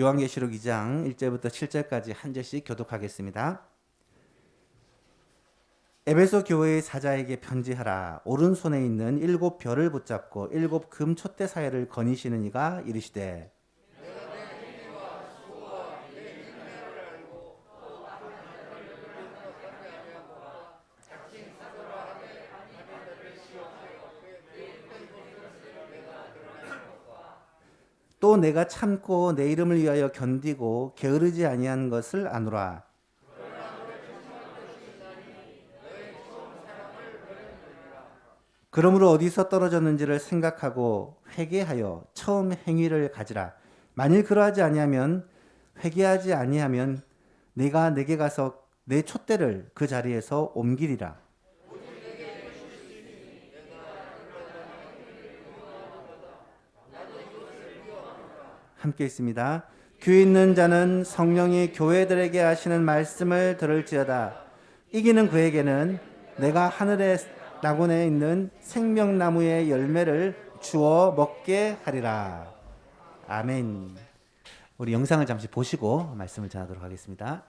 요한계시록 2장 1절부터 7절까지 한 절씩 교독하겠습니다. 에베소 교회의 사자에게 편지하라. 오른손에 있는 7 별을 붙잡고 7 금 촛대 사이를 거니시는 이가 이르시되 또 내가 참고 내 이름을 위하여 견디고 게으르지 아니한 것을 아노라. 그러므로 어디서 떨어졌는지를 생각하고 회개하여 처음 행위를 가지라. 만일 그러하지 아니하면 회개하지 아니하면 내가 내게 가서 내 촛대를 그 자리에서 옮기리라. 함께 있습니다. 귀 있는 자는 성령이 교회들에게 하시는 말씀을 들을지어다. 이기는 그에게는 내가 하늘의 낙원에 있는 생명나무의 열매를 주어 먹게 하리라. 아멘. 우리 영상을 잠시 보시고 말씀을 전하도록 하겠습니다.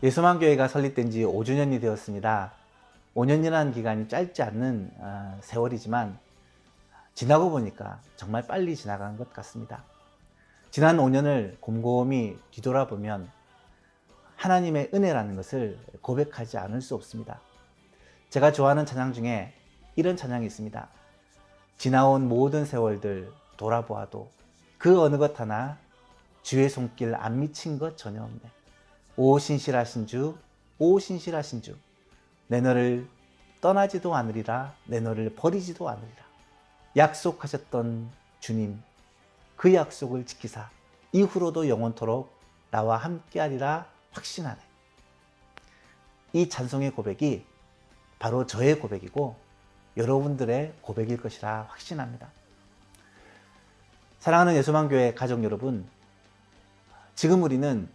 예수만교회가 설립된 지 5주년이 되었습니다. 5년이라는 기간이 짧지 않는 세월이지만 지나고 보니까 정말 빨리 지나간 것 같습니다. 지난 5년을 곰곰이 뒤돌아보면 하나님의 은혜라는 것을 고백하지 않을 수 없습니다. 제가 좋아하는 찬양 중에 이런 찬양이 있습니다. 지나온 모든 세월들 돌아보아도 그 어느 것 하나 주의 손길 안 미친 것 전혀 없네. 오 신실하신 주, 오 신실하신 주, 내 너를 떠나지도 않으리라, 내 너를 버리지도 않으리라. 약속하셨던 주님, 그 약속을 지키사 이후로도 영원토록 나와 함께하리라 확신하네. 이 찬송의 고백이 바로 저의 고백이고 여러분들의 고백일 것이라 확신합니다. 사랑하는 예수만교회 가족 여러분, 지금 우리는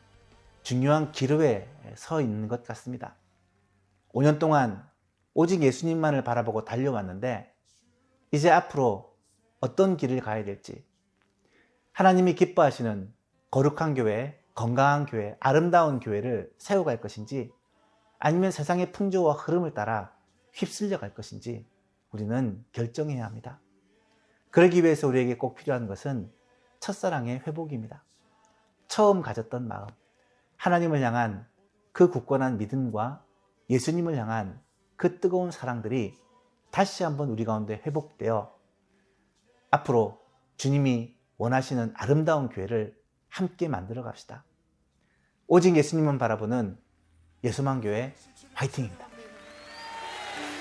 중요한 기로에 서 있는 것 같습니다. 5년 동안 오직 예수님만을 바라보고 달려왔는데 이제 앞으로 어떤 길을 가야 될지, 하나님이 기뻐하시는 거룩한 교회, 건강한 교회, 아름다운 교회를 세워갈 것인지 아니면 세상의 풍조와 흐름을 따라 휩쓸려 갈 것인지 우리는 결정해야 합니다. 그러기 위해서 우리에게 꼭 필요한 것은 첫사랑의 회복입니다. 처음 가졌던 마음, 하나님을 향한 그 굳건한 믿음과 예수님을 향한 그 뜨거운 사랑들이 다시 한번 우리 가운데 회복되어 앞으로 주님이 원하시는 아름다운 교회를 함께 만들어 갑시다. 오직 예수님만 바라보는 예수만교회 화이팅입니다.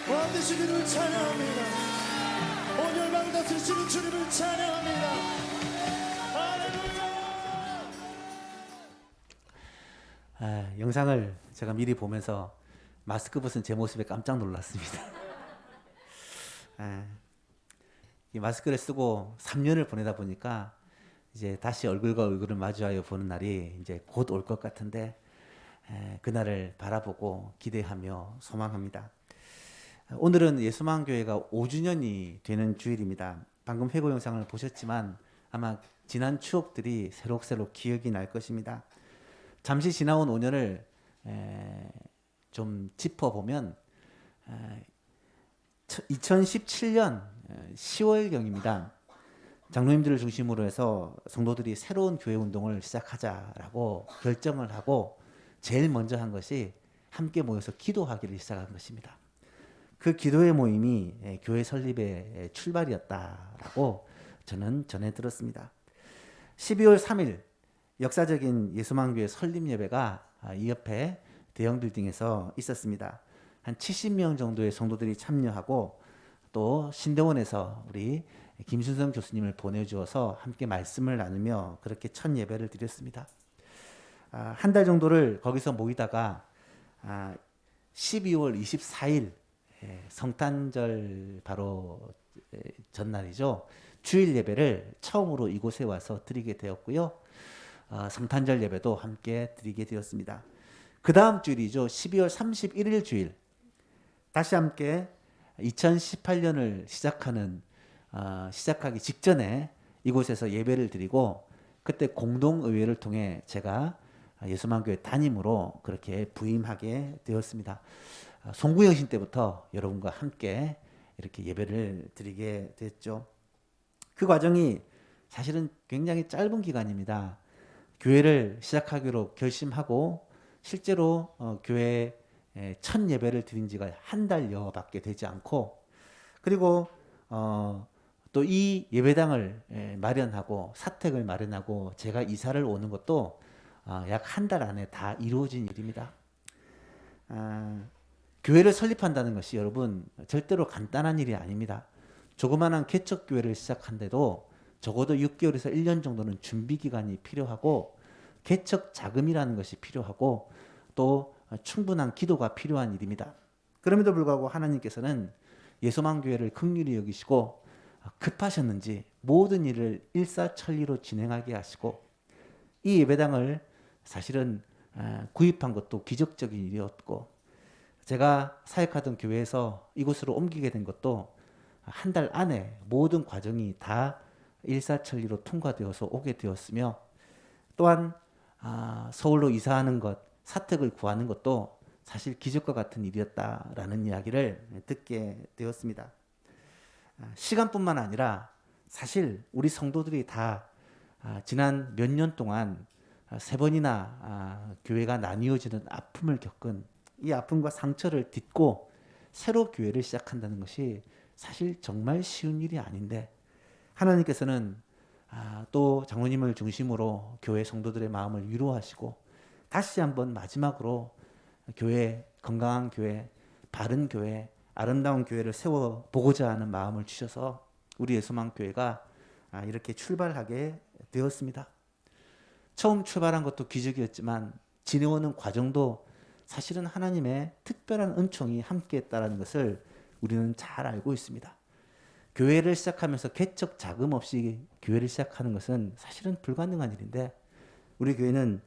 왕되신 주님을 찬양합니다. 온열망 다스리시는 주님을 찬양합니다. 할렐루야. 영상을 제가 미리 보면서 마스크 벗은 제 모습에 깜짝 놀랐습니다. 이 마스크를 쓰고 3년을 보내다 보니까 이제 다시 얼굴과 얼굴을 마주하여 보는 날이 이제 곧 올 것 같은데 그날을 바라보고 기대하며 소망합니다. 오늘은 예수만교회가 5주년이 되는 주일입니다. 방금 회고 영상을 보셨지만 아마 지난 추억들이 새록새록 기억이 날 것입니다. 잠시 지나온 5년을 좀 짚어보면 2017년 10월경입니다. 장로님들을 중심으로 해서 성도들이 새로운 교회 운동을 시작하자라고 결정을 하고 제일 먼저 한 것이 함께 모여서 기도하기를 시작한 것입니다. 그 기도의 모임이 교회 설립의 출발이었다라고 저는 전해 들었습니다. 12월 3일 역사적인 예수만교회 설립 예배가 이 옆에 대형 빌딩에서 있었습니다. 한 70명 정도의 성도들이 참여하고 또 신대원에서 우리 김순성 교수님을 보내주어서 함께 말씀을 나누며 그렇게 첫 예배를 드렸습니다. 한 달 정도를 거기서 모이다가 12월 24일 성탄절 바로 전날이죠. 주일 예배를 처음으로 이곳에 와서 드리게 되었고요. 성탄절 예배도 함께 드리게 되었습니다. 그 다음 주일이죠. 12월 31일 주일 다시 함께 2018년을 시작하기 직전에 이곳에서 예배를 드리고 그때 공동의회를 통해 제가 예수만교회 담임으로 그렇게 부임하게 되었습니다. 송구영신 때부터 여러분과 함께 이렇게 예배를 드리게 됐죠. 그 과정이 사실은 굉장히 짧은 기간입니다. 교회를 시작하기로 결심하고 실제로 교회 첫 예배를 드린 지가 한 달여밖에 되지 않고 그리고 또 이 예배당을 마련하고 사택을 마련하고 제가 이사를 오는 것도 약 한 달 안에 다 이루어진 일입니다. 교회를 설립한다는 것이 여러분 절대로 간단한 일이 아닙니다. 조그마한 개척교회를 시작한데도 적어도 6개월에서 1년 정도는 준비 기간이 필요하고 개척 자금이라는 것이 필요하고 또 충분한 기도가 필요한 일입니다. 그럼에도 불구하고 하나님께서는 예수만교회를 긍휼히 여기시고 급하셨는지 모든 일을 일사천리로 진행하게 하시고 이 예배당을 사실은 구입한 것도 기적적인 일이었고 제가 사역하던 교회에서 이곳으로 옮기게 된 것도 한 달 안에 모든 과정이 다 일사천리로 통과되어서 오게 되었으며 또한 서울로 이사하는 것 사택을 구하는 것도 사실 기적과 같은 일이었다라는 이야기를 듣게 되었습니다. 시간뿐만 아니라 사실 우리 성도들이 다 지난 몇 년 동안 세 번이나 교회가 나뉘어지는 아픔을 겪은 이 아픔과 상처를 딛고 새로 교회를 시작한다는 것이 사실 정말 쉬운 일이 아닌데, 하나님께서는 또 장로님을 중심으로 교회 성도들의 마음을 위로하시고 다시 한번 마지막으로 교회, 건강한 교회, 바른 교회, 아름다운 교회를 세워보고자 하는 마음을 주셔서 우리 예수만교회가 이렇게 출발하게 되었습니다. 처음 출발한 것도 기적이었지만 지내오는 과정도 사실은 하나님의 특별한 은총이 함께했다는 것을 우리는 잘 알고 있습니다. 교회를 시작하면서 개척 자금 없이 교회를 시작하는 것은 사실은 불가능한 일인데, 우리 교회는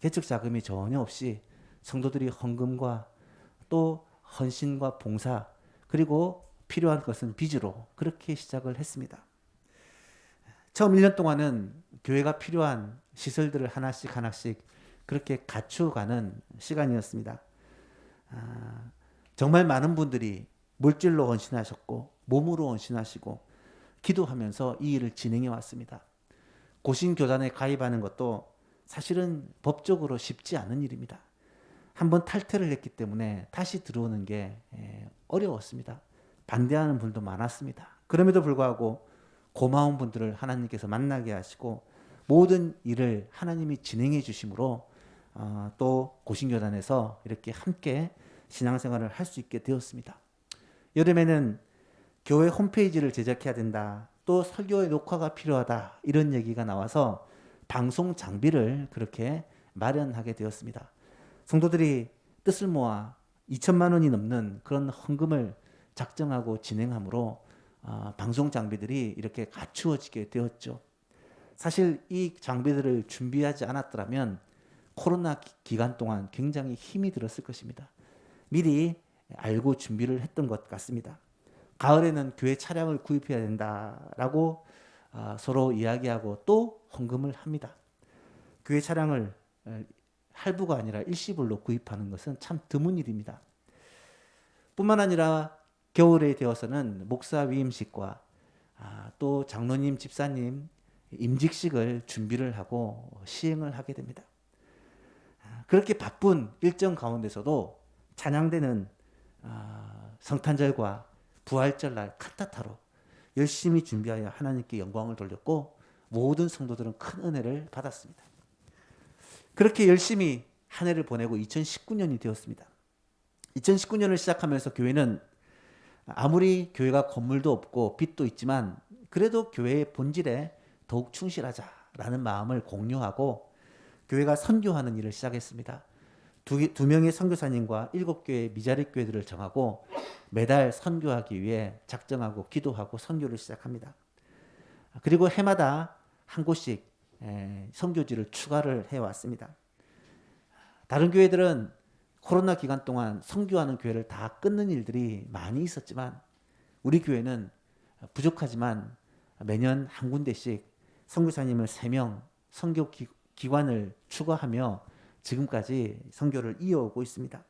개척 자금이 전혀 없이 성도들이 헌금과 또 헌신과 봉사, 그리고 필요한 것은 빚으로 그렇게 시작을 했습니다. 처음 1년 동안은 교회가 필요한 시설들을 하나씩 하나씩 그렇게 갖추어가는 시간이었습니다. 정말 많은 분들이 물질로 헌신하셨고 몸으로 헌신하시고 기도하면서 이 일을 진행해 왔습니다. 고신교단에 가입하는 것도 사실은 법적으로 쉽지 않은 일입니다. 한번 탈퇴를 했기 때문에 다시 들어오는 게 어려웠습니다. 반대하는 분도 많았습니다. 그럼에도 불구하고 고마운 분들을 하나님께서 만나게 하시고 모든 일을 하나님이 진행해 주심으로 또 고신교단에서 이렇게 함께 신앙생활을 할 수 있게 되었습니다. 여름에는 교회 홈페이지를 제작해야 된다, 또 설교의 녹화가 필요하다, 이런 얘기가 나와서 방송 장비를 그렇게 마련하게 되었습니다. 성도들이 뜻을 모아 2천만 원이 넘는 그런 헌금을 작정하고 진행함으로 방송 장비들이 이렇게 갖추어지게 되었죠. 사실 이 장비들을 준비하지 않았더라면 코로나 기간 동안 굉장히 힘이 들었을 것입니다. 미리 알고 준비를 했던 것 같습니다. 가을에는 교회 차량을 구입해야 된다라고 서로 이야기하고 또 헌금을 합니다. 교회 차량을 할부가 아니라 일시불로 구입하는 것은 참 드문 일입니다. 뿐만 아니라 겨울에 되어서는 목사 위임식과 또 장로님, 집사님 임직식을 준비를 하고 시행을 하게 됩니다. 그렇게 바쁜 일정 가운데서도 찬양대는 성탄절과 부활절날 칸타타로 열심히 준비하여 하나님께 영광을 돌렸고 모든 성도들은 큰 은혜를 받았습니다. 그렇게 열심히 한 해를 보내고 2019년이 되었습니다. 2019년을 시작하면서 교회는 아무리 교회가 건물도 없고 빚도 있지만 그래도 교회의 본질에 더욱 충실하자라는 마음을 공유하고 교회가 선교하는 일을 시작했습니다. 두 명의 선교사님과 7개의 미자립 교회들을 정하고 매달 선교하기 위해 작정하고 기도하고 선교를 시작합니다. 그리고 해마다 한 곳씩 선교지를 추가를 해왔습니다. 다른 교회들은 코로나 기간 동안 선교하는 교회를 다 끊는 일들이 많이 있었지만 우리 교회는 부족하지만 매년 한 군데씩 선교사님을 3명, 선교 기관을 추가하며 지금까지 선교를 이어오고 있습니다.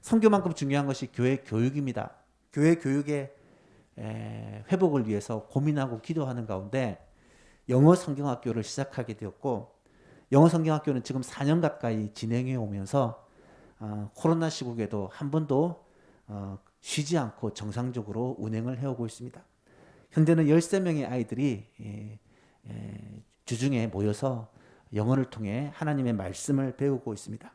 선교만큼 중요한 것이 교회 교육입니다. 교회 교육의 회복을 위해서 고민하고 기도하는 가운데 영어 성경학교를 시작하게 되었고, 영어 성경학교는 지금 4년 가까이 진행해 오면서 코로나 시국에도 한 번도 쉬지 않고 정상적으로 운행을 해오고 있습니다. 현재는 13명의 아이들이 주중에 모여서 영어를 통해 하나님의 말씀을 배우고 있습니다.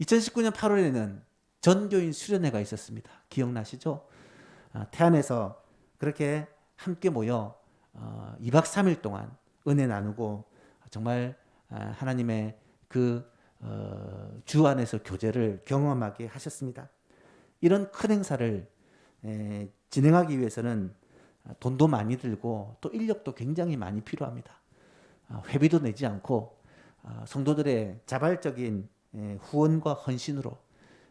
2019년 8월에는 전교인 수련회가 있었습니다. 기억나시죠? 태안에서 그렇게 함께 모여 2박 3일 동안 은혜 나누고 정말 하나님의 그 주 안에서 교제를 경험하게 하셨습니다. 이런 큰 행사를 진행하기 위해서는 돈도 많이 들고 또 인력도 굉장히 많이 필요합니다. 회비도 내지 않고 성도들의 자발적인 후원과 헌신으로,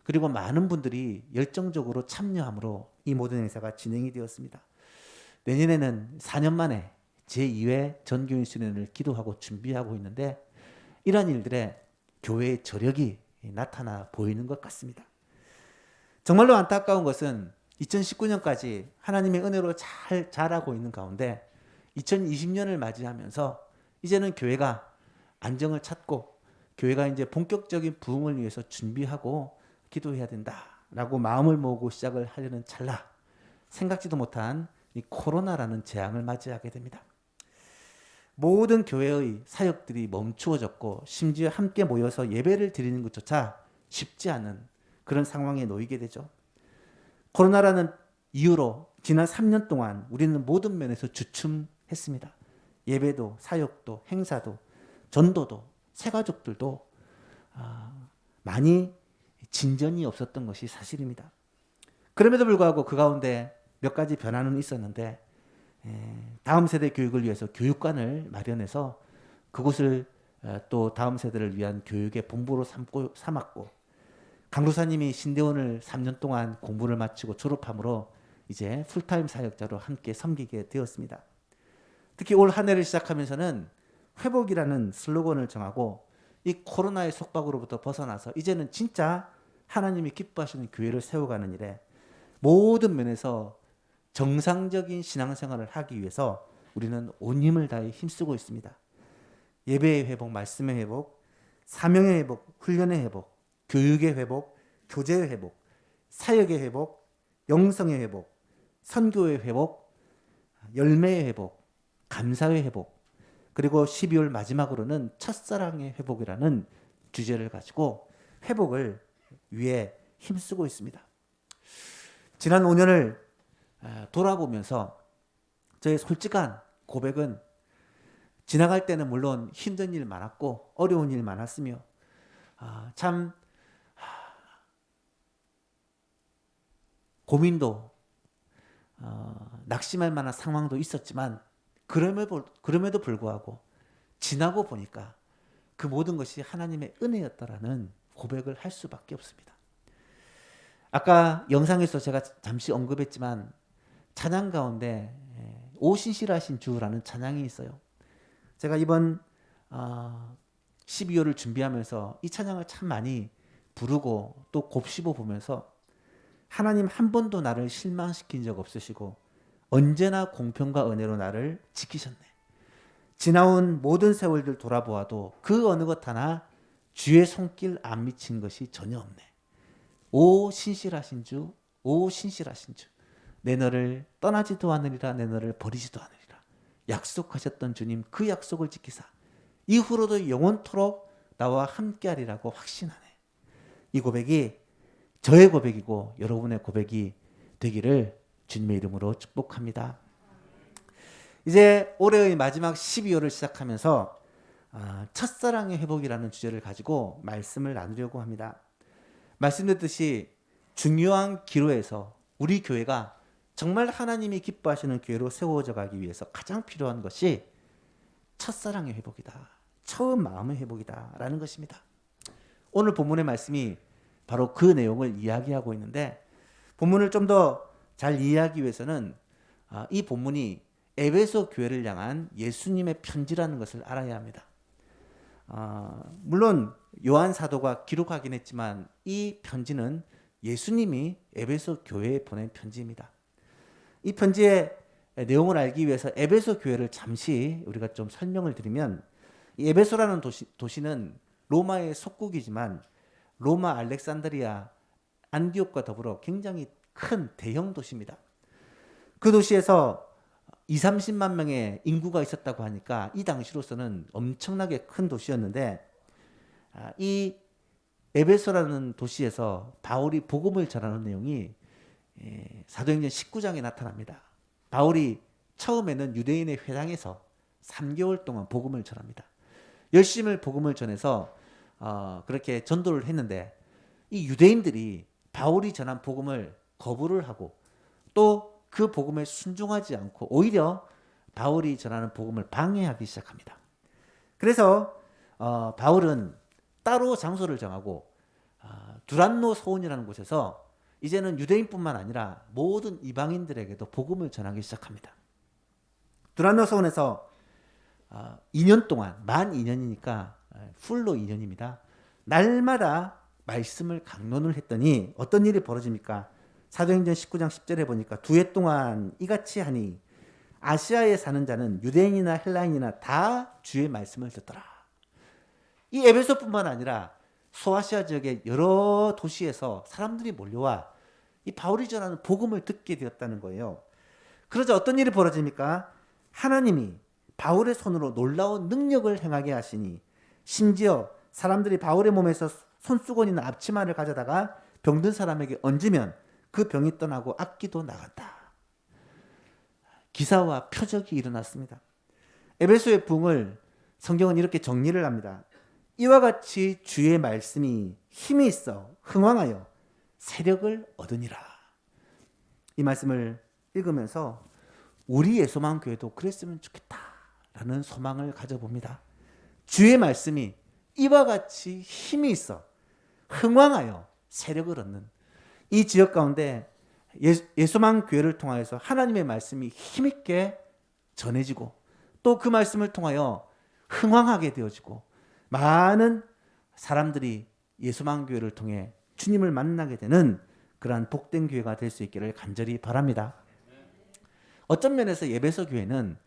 그리고 많은 분들이 열정적으로 참여함으로 이 모든 행사가 진행이 되었습니다. 내년에는 4년 만에 제2회 전교인 수련회를 기도하고 준비하고 있는데, 이러한 일들에 교회의 저력이 나타나 보이는 것 같습니다. 정말로 안타까운 것은 2019년까지 하나님의 은혜로 잘 자라고 있는 가운데 2020년을 맞이하면서 이제는 교회가 안정을 찾고 교회가 이제 본격적인 부흥을 위해서 준비하고 기도해야 된다라고 마음을 모으고 시작을 하려는 찰나 생각지도 못한 이 코로나라는 재앙을 맞이하게 됩니다. 모든 교회의 사역들이 멈추어졌고 심지어 함께 모여서 예배를 드리는 것조차 쉽지 않은 그런 상황에 놓이게 되죠. 코로나라는 이유로 지난 3년 동안 우리는 모든 면에서 주춤했습니다. 예배도 사역도 행사도 전도도 새가족들도 많이 진전이 없었던 것이 사실입니다. 그럼에도 불구하고 그 가운데 몇 가지 변화는 있었는데 다음 세대 교육을 위해서 교육관을 마련해서 그곳을 또 다음 세대를 위한 교육의 본부로 삼았고 강루사님이 신대원을 3년 동안 공부를 마치고 졸업함으로 이제 풀타임 사역자로 함께 섬기게 되었습니다. 특히 올 한 해를 시작하면서는 회복이라는 슬로건을 정하고 이 코로나의 속박으로부터 벗어나서 이제는 진짜 하나님이 기뻐하시는 교회를 세워가는 일에 모든 면에서 정상적인 신앙생활을 하기 위해서 우리는 온 힘을 다해 힘쓰고 있습니다. 예배의 회복, 말씀의 회복, 사명의 회복, 훈련의 회복, 교육의 회복, 교제의 회복, 사역의 회복, 영성의 회복, 선교의 회복, 열매의 회복, 감사의 회복, 그리고 12월 마지막으로는 첫사랑의 회복이라는 주제를 가지고 회복을 위해 힘쓰고 있습니다. 지난 5년을 돌아보면서 저의 솔직한 고백은 지나갈 때는 물론 힘든 일 많았고 어려운 일 많았으며 참 고민도 낙심할 만한 상황도 있었지만 그럼에도 불구하고 지나고 보니까 그 모든 것이 하나님의 은혜였다라는 고백을 할 수밖에 없습니다. 아까 영상에서 제가 잠시 언급했지만 찬양 가운데 오 신실하신 주라는 찬양이 있어요. 제가 이번 12월을 준비하면서 이 찬양을 참 많이 부르고 또 곱씹어 보면서 하나님 한 번도 나를 실망시킨 적 없으시고 언제나 공평과 은혜로 나를 지키셨네. 지나온 모든 세월들 돌아보아도 그 어느 것 하나 주의 손길 안 미친 것이 전혀 없네. 오 신실하신 주, 오 신실하신 주. 내 너를 떠나지도 않으리라, 내 너를 버리지도 않으리라. 약속하셨던 주님 그 약속을 지키사 이후로도 영원토록 나와 함께하리라고 확신하네. 이 고백이 저의 고백이고 여러분의 고백이 되기를 주님의 이름으로 축복합니다. 이제 올해의 마지막 12월을 시작하면서 첫사랑의 회복이라는 주제를 가지고 말씀을 나누려고 합니다. 말씀드렸듯이 중요한 기로에서 우리 교회가 정말 하나님이 기뻐하시는 교회로 세워져 가기 위해서 가장 필요한 것이 첫사랑의 회복이다. 처음 마음의 회복이다 라는 것입니다. 오늘 본문의 말씀이 바로 그 내용을 이야기하고 있는데 본문을 좀 더 잘 이해하기 위해서는 이 본문이 에베소 교회를 향한 예수님의 편지라는 것을 알아야 합니다. 물론 요한 사도가 기록하긴 했지만 이 편지는 예수님이 에베소 교회에 보낸 편지입니다. 이 편지의 내용을 알기 위해서 에베소 교회를 잠시 우리가 좀 설명을 드리면 이 에베소라는 도시는 로마의 속국이지만 로마 알렉산드리아 안디옥과 더불어 굉장히 큰 대형 도시입니다. 그 도시에서 20-30만 명의 인구가 있었다고 하니까 이 당시로서는 엄청나게 큰 도시였는데 이 에베소라는 도시에서 바울이 복음을 전하는 내용이 사도행전 19장에 나타납니다. 바울이 처음에는 유대인의 회당에서 3개월 동안 복음을 전합니다. 열심히 복음을 전해서 그렇게 전도를 했는데 이 유대인들이 바울이 전한 복음을 거부를 하고 또 그 복음에 순종하지 않고 오히려 바울이 전하는 복음을 방해하기 시작합니다. 그래서 바울은 따로 장소를 정하고 두란노 소원이라는 곳에서 이제는 유대인뿐만 아니라 모든 이방인들에게도 복음을 전하기 시작합니다. 두란노 소원에서 2년 동안 만 2년이니까 풀로 2년입니다. 날마다 말씀을 강론을 했더니 어떤 일이 벌어집니까? 사도행전 19장 10절에 보니까 2해 동안 이같이 하니 아시아에 사는 자는 유대인이나 헬라인이나 다 주의 말씀을 듣더라. 이 에베소뿐만 아니라 소아시아 지역의 여러 도시에서 사람들이 몰려와 이 바울이 전하는 복음을 듣게 되었다는 거예요. 그러자 어떤 일이 벌어집니까? 하나님이 바울의 손으로 놀라운 능력을 행하게 하시니 심지어 사람들이 바울의 몸에서 손수건이나 앞치마를 가져다가 병든 사람에게 얹으면 그 병이 떠나고 악기도 나간다. 기사와 표적이 일어났습니다. 에베소의 부흥을 성경은 이렇게 정리를 합니다. 이와 같이 주의 말씀이 힘이 있어 흥왕하여 세력을 얻으니라. 이 말씀을 읽으면서 우리 예소만 교회도 그랬으면 좋겠다라는 소망을 가져봅니다. 주의 말씀이 이와 같이 힘이 있어 흥왕하여 세력을 얻는 이 지역 가운데 예소만 교회를 통하여서 하나님의 말씀이 힘있게 전해지고 또 그 말씀을 통하여 흥왕하게 되어지고 많은 사람들이 예소만 교회를 통해 주님을 만나게 되는 그러한 복된 교회가 될 수 있기를 간절히 바랍니다. 어떤 면에서 에베소 교회는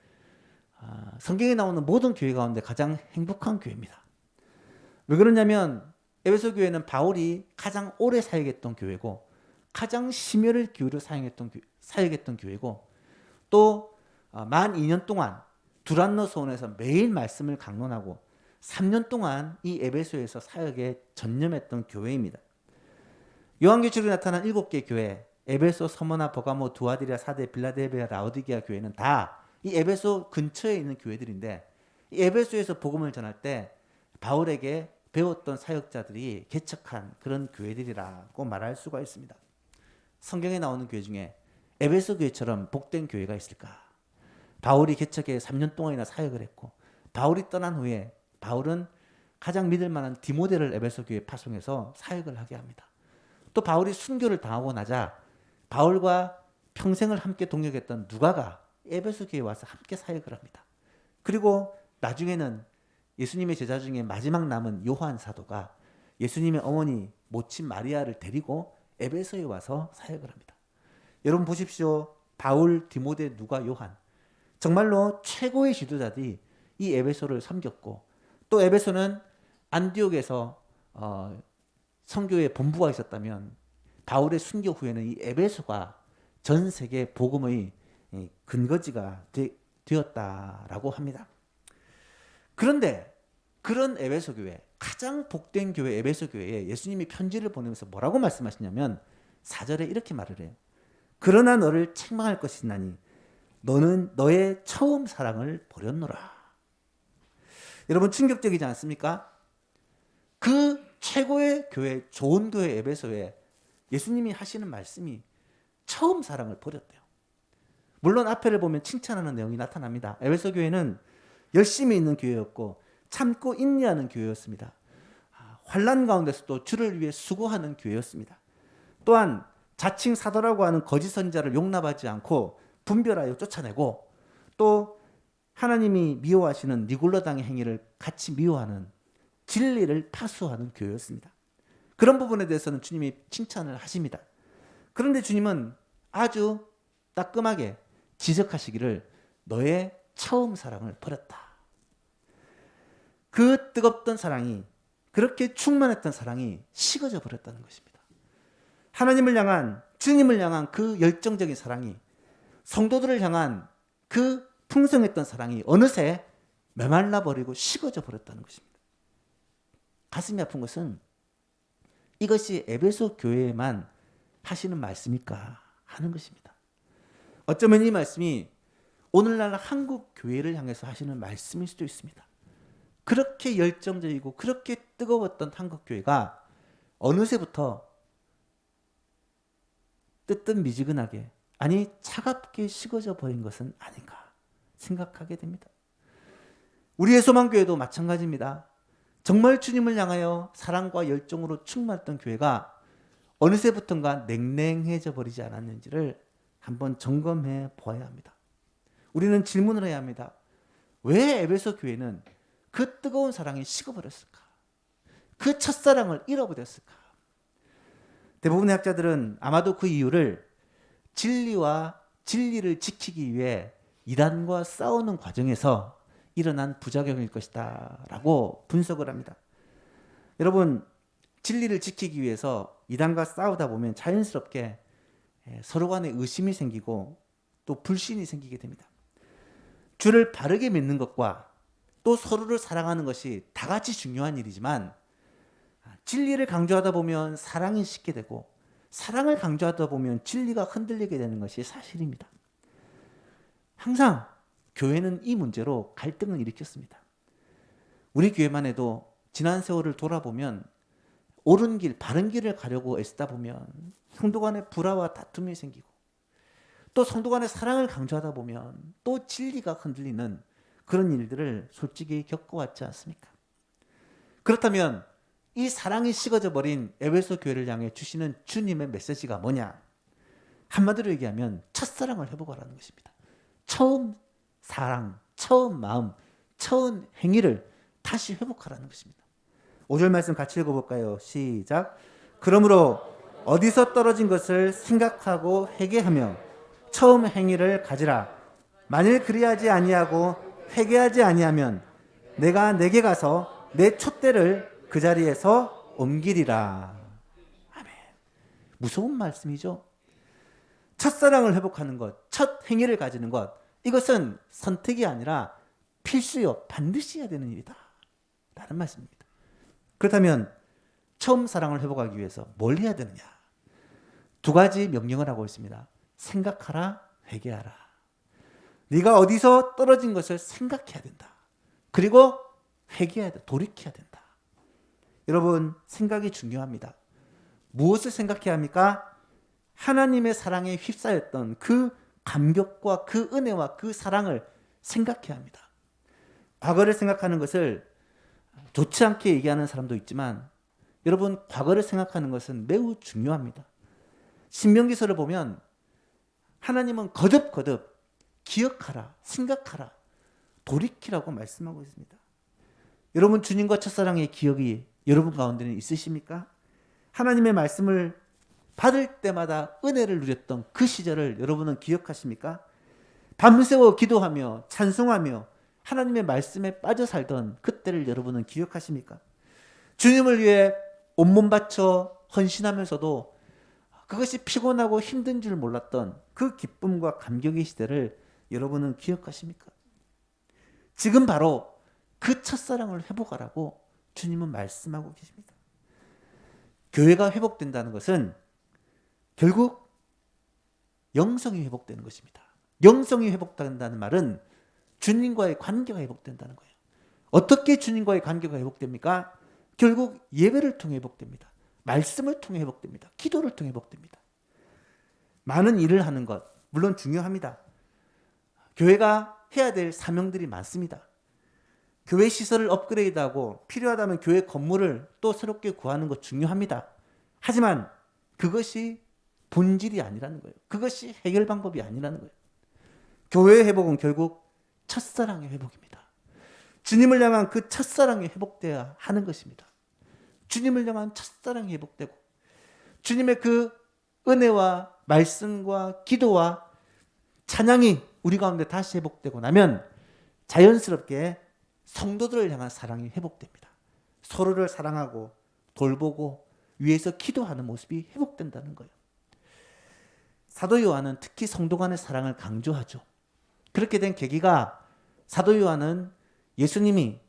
성경에 나오는 모든 교회 가운데 가장 행복한 교회입니다. 왜 그러냐면 에베소 교회는 바울이 가장 오래 사역했던 교회고 가장 심혈을 기울여 사역했던 교회고 또 만 2년 동안 두란노 소원에서 매일 말씀을 강론하고 3년 동안 이 에베소에서 사역에 전념했던 교회입니다. 요한계시록에 나타난 7개 교회 에베소, 서머나, 버가모, 두아디라, 사데, 빌라델비아, 라오디게아 교회는 다 이 에베소 근처에 있는 교회들인데 이 에베소에서 복음을 전할 때 바울에게 배웠던 사역자들이 개척한 그런 교회들이라고 말할 수가 있습니다. 성경에 나오는 교회 중에 에베소 교회처럼 복된 교회가 있을까? 바울이 개척에 3년 동안이나 사역을 했고 바울이 떠난 후에 바울은 가장 믿을 만한 디모데를 에베소 교회에 파송해서 사역을 하게 합니다. 또 바울이 순교를 당하고 나자 바울과 평생을 함께 동역했던 누가가 에베소 교회에 와서 함께 사역을 합니다. 그리고 나중에는 예수님의 제자 중에 마지막 남은 요한 사도가 예수님의 어머니 모친 마리아를 데리고 에베소에 와서 사역을 합니다. 여러분 보십시오. 바울, 디모데, 누가, 요한 정말로 최고의 지도자들이 이 에베소를 섬겼고 또 에베소는 안디옥에서 선교의 본부가 있었다면 바울의 순교 후에는 이 에베소가 전 세계 복음의 근거지가 되었다라고 합니다. 그런데 그런 에베소 교회, 가장 복된 교회 에베소 교회에 예수님이 편지를 보내면서 뭐라고 말씀하시냐면 4절에 이렇게 말을 해요. 그러나 너를 책망할 것이 있나니 너는 너의 처음 사랑을 버렸노라. 여러분 충격적이지 않습니까? 그 최고의 교회, 좋은 교회 에베소에 예수님이 하시는 말씀이 처음 사랑을 버렸대요. 물론 앞에를 보면 칭찬하는 내용이 나타납니다. 에베소 교회는 열심히 있는 교회였고 참고 인내하는 교회였습니다. 환난 가운데서도 주를 위해 수고하는 교회였습니다. 또한 자칭 사도라고 하는 거짓 선지자를 용납하지 않고 분별하여 쫓아내고 또 하나님이 미워하시는 니골라당의 행위를 같이 미워하는 진리를 파수하는 교회였습니다. 그런 부분에 대해서는 주님이 칭찬을 하십니다. 그런데 주님은 아주 따끔하게 지적하시기를 너의 처음 사랑을 버렸다. 그 뜨겁던 사랑이 그렇게 충만했던 사랑이 식어져 버렸다는 것입니다. 하나님을 향한 주님을 향한 그 열정적인 사랑이 성도들을 향한 그 풍성했던 사랑이 어느새 메말라 버리고 식어져 버렸다는 것입니다. 가슴이 아픈 것은 이것이 에베소 교회에만 하시는 말씀일까 하는 것입니다. 어쩌면 이 말씀이 오늘날 한국 교회를 향해서 하시는 말씀일 수도 있습니다. 그렇게 열정적이고 그렇게 뜨거웠던 한국 교회가 어느새부터 뜨뜻미지근하게 아니 차갑게 식어져 버린 것은 아닌가 생각하게 됩니다. 우리의 소망교회도 마찬가지입니다. 정말 주님을 향하여 사랑과 열정으로 충만했던 교회가 어느새부턴가 냉랭해져 버리지 않았는지를 한번 점검해 보아야 합니다. 우리는 질문을 해야 합니다. 왜 에베소 교회는 그 뜨거운 사랑이 식어버렸을까? 그 첫사랑을 잃어버렸을까? 대부분의 학자들은 아마도 그 이유를 진리를 지키기 위해 이단과 싸우는 과정에서 일어난 부작용일 것이다 라고 분석을 합니다. 여러분, 진리를 지키기 위해서 이단과 싸우다 보면 자연스럽게 서로 간에 의심이 생기고 또 불신이 생기게 됩니다. 주를 바르게 믿는 것과 또 서로를 사랑하는 것이 다 같이 중요한 일이지만 진리를 강조하다 보면 사랑이 식게 되고 사랑을 강조하다 보면 진리가 흔들리게 되는 것이 사실입니다. 항상 교회는 이 문제로 갈등을 일으켰습니다. 우리 교회만 해도 지난 세월을 돌아보면 옳은 길, 바른 길을 가려고 애쓰다 보면 성도 간의 불화와 다툼이 생기고 또 성도 간의 사랑을 강조하다 보면 또 진리가 흔들리는 그런 일들을 솔직히 겪어왔지 않습니까? 그렇다면 이 사랑이 식어져 버린 에베소 교회를 향해 주시는 주님의 메시지가 뭐냐? 한마디로 얘기하면 첫사랑을 회복하라는 것입니다. 처음 사랑, 처음 마음, 처음 행위를 다시 회복하라는 것입니다. 5절 말씀 같이 읽어볼까요? 시작. 그러므로 어디서 떨어진 것을 생각하고 회개하며 처음 행위를 가지라. 만일 그리하지 아니하고 회개하지 아니하면 내가 내게 가서 내 촛대를 그 자리에서 옮기리라. 아멘. 무서운 말씀이죠. 첫사랑을 회복하는 것, 첫 행위를 가지는 것, 이것은 선택이 아니라 필수요, 반드시 해야 되는 일이다 라는 말씀입니다. 그렇다면 처음 사랑을 회복하기 위해서 뭘 해야 되느냐? 두 가지 명령을 하고 있습니다. 생각하라, 회개하라. 네가 어디서 떨어진 것을 생각해야 된다. 그리고 회개해야 돼, 돌이켜야 된다. 여러분, 생각이 중요합니다. 무엇을 생각해야 합니까? 하나님의 사랑에 휩싸였던 그 감격과 그 은혜와 그 사랑을 생각해야 합니다. 과거를 생각하는 것을 좋지 않게 얘기하는 사람도 있지만 여러분, 과거를 생각하는 것은 매우 중요합니다. 신명기서를 보면 하나님은 거듭거듭 기억하라, 생각하라, 돌이키라고 말씀하고 있습니다. 여러분, 주님과 첫사랑의 기억이 여러분 가운데는 있으십니까? 하나님의 말씀을 받을 때마다 은혜를 누렸던 그 시절을 여러분은 기억하십니까? 밤새워 기도하며 찬송하며 하나님의 말씀에 빠져 살던 그때를 여러분은 기억하십니까? 주님을 위해 온몸 바쳐 헌신하면서도 그것이 피곤하고 힘든 줄 몰랐던 그 기쁨과 감격의 시대를 여러분은 기억하십니까? 지금 바로 그 첫사랑을 회복하라고 주님은 말씀하고 계십니다. 교회가 회복된다는 것은 결국 영성이 회복되는 것입니다. 영성이 회복된다는 말은 주님과의 관계가 회복된다는 거예요. 어떻게 주님과의 관계가 회복됩니까? 결국 예배를 통해 회복됩니다. 말씀을 통해 회복됩니다. 기도를 통해 회복됩니다. 많은 일을 하는 것 물론 중요합니다. 교회가 해야 될 사명들이 많습니다. 교회 시설을 업그레이드하고 필요하다면 교회 건물을 또 새롭게 구하는 것 중요합니다. 하지만 그것이 본질이 아니라는 거예요. 그것이 해결 방법이 아니라는 거예요. 교회의 회복은 결국 첫사랑의 회복입니다. 주님을 향한 그 첫사랑이 회복되어야 하는 것입니다. 주님을 향한 첫사랑이 회복되고 주님의 그 은혜와 말씀과 기도와 찬양이 우리 가운데 다시 회복되고 나면 자연스럽게 성도들을 향한 사랑이 회복됩니다. 서로를 사랑하고 돌보고 위에서 기도하는 모습이 회복된다는 거예요. 사도 요한은 특히 성도 간의 사랑을 강조하죠. 그렇게 된 계기가 사도 요한은 예수님이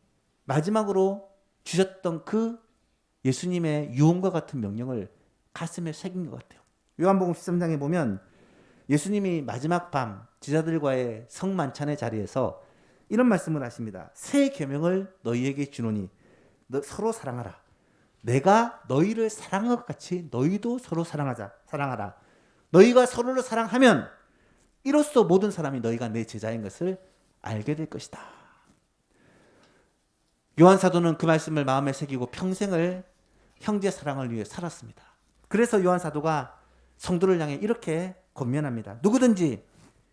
마지막으로 주셨던 그 예수님의 유언과 같은 명령을 가슴에 새긴 것 같아요. 요한복음 13장에 보면 예수님이 마지막 밤 제자들과의 성만찬의 자리에서 이런 말씀을 하십니다. 새 계명을 너희에게 주노니 서로 사랑하라. 내가 너희를 사랑한 것 같이 너희도 서로 사랑하라. 너희가 서로를 사랑하면 이로써 모든 사람이 너희가 내 제자인 것을 알게 될 것이다. 요한 사도는 그 말씀을 마음에 새기고 평생을 형제 사랑을 위해 살았습니다. 그래서 요한 사도가 성도를 향해 이렇게 권면합니다. 누구든지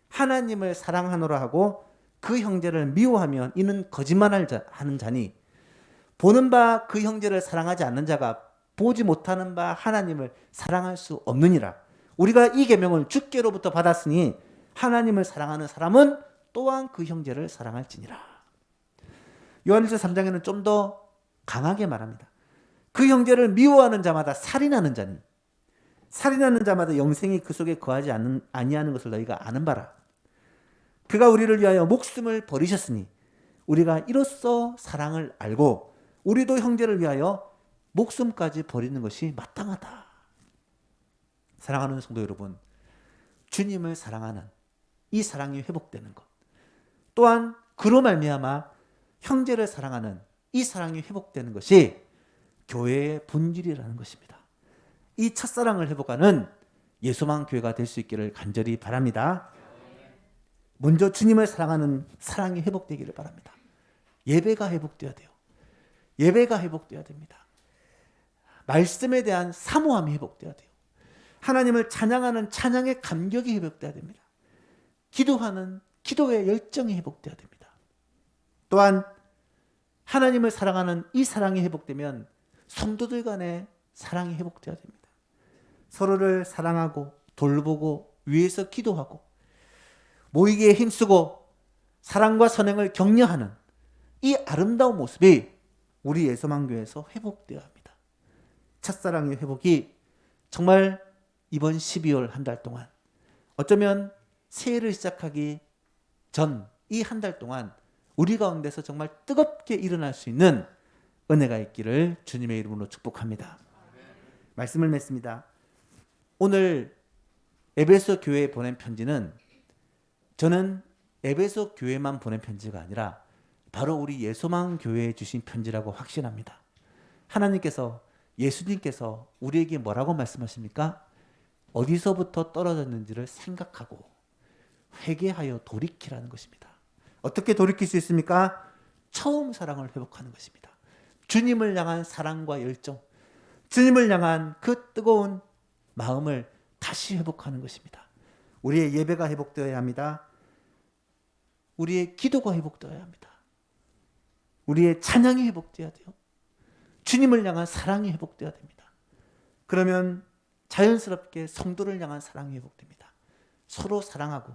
하나님을 사랑하노라 하고 그 형제를 미워하면 이는 거짓말하는 자니 보는 바 그 형제를 사랑하지 않는 자가 보지 못하는 바 하나님을 사랑할 수 없느니라. 우리가 이 계명을 주께로부터 받았으니 하나님을 사랑하는 사람은 또한 그 형제를 사랑할지니라. 요한일서 3장에는 좀 더 강하게 말합니다. 그 형제를 미워하는 자마다 살인하는 자니 살인하는 자마다 영생이 그 속에 거하지 아니하는 것을 너희가 아는 바라. 그가 우리를 위하여 목숨을 버리셨으니 우리가 이로써 사랑을 알고 우리도 형제를 위하여 목숨까지 버리는 것이 마땅하다. 사랑하는 성도 여러분, 주님을 사랑하는 이 사랑이 회복되는 것, 또한 그로 말미암아 형제를 사랑하는 이 사랑이 회복되는 것이 교회의 본질이라는 것입니다. 이 첫사랑을 회복하는 예수만 교회가 될 수 있기를 간절히 바랍니다. 먼저 주님을 사랑하는 사랑이 회복되기를 바랍니다. 예배가 회복되어야 돼요. 예배가 회복되어야 됩니다. 말씀에 대한 사모함이 회복되어야 돼요. 하나님을 찬양하는 찬양의 감격이 회복되어야 됩니다. 기도하는 기도의 열정이 회복되어야 됩니다. 또한 하나님을 사랑하는 이 사랑이 회복되면 성도들 간의 사랑이 회복되어야 됩니다. 서로를 사랑하고 돌보고 위해서 기도하고 모이기에 힘쓰고 사랑과 선행을 격려하는 이 아름다운 모습이 우리 예수만교회에서 회복되어야 합니다. 첫사랑의 회복이 정말 이번 12월 한 달 동안 어쩌면 새해를 시작하기 전 이 한 달 동안 우리 가운데서 정말 뜨겁게 일어날 수 있는 은혜가 있기를 주님의 이름으로 축복합니다. 말씀을 맺습니다. 오늘 에베소 교회에 보낸 편지는 저는 에베소 교회만 보낸 편지가 아니라 바로 우리 예소망 교회에 주신 편지라고 확신합니다. 하나님께서 예수님께서 우리에게 뭐라고 말씀하십니까? 어디서부터 떨어졌는지를 생각하고 회개하여 돌이키라는 것입니다. 어떻게 돌이킬 수 있습니까? 처음 사랑을 회복하는 것입니다. 주님을 향한 사랑과 열정, 주님을 향한 그 뜨거운 마음을 다시 회복하는 것입니다. 우리의 예배가 회복되어야 합니다. 우리의 기도가 회복되어야 합니다. 우리의 찬양이 회복되어야 돼요. 주님을 향한 사랑이 회복되어야 됩니다. 그러면 자연스럽게 성도를 향한 사랑이 회복됩니다. 서로 사랑하고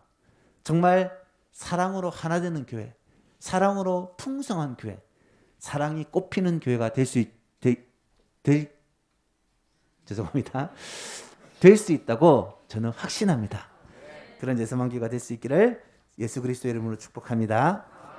정말 사랑으로 하나 되는 교회, 사랑으로 풍성한 교회, 사랑이 꽃피는 교회가 될 수 있다고 저는 확신합니다. 그런 예수만 교회가 될 수 있기를 예수 그리스도의 이름으로 축복합니다.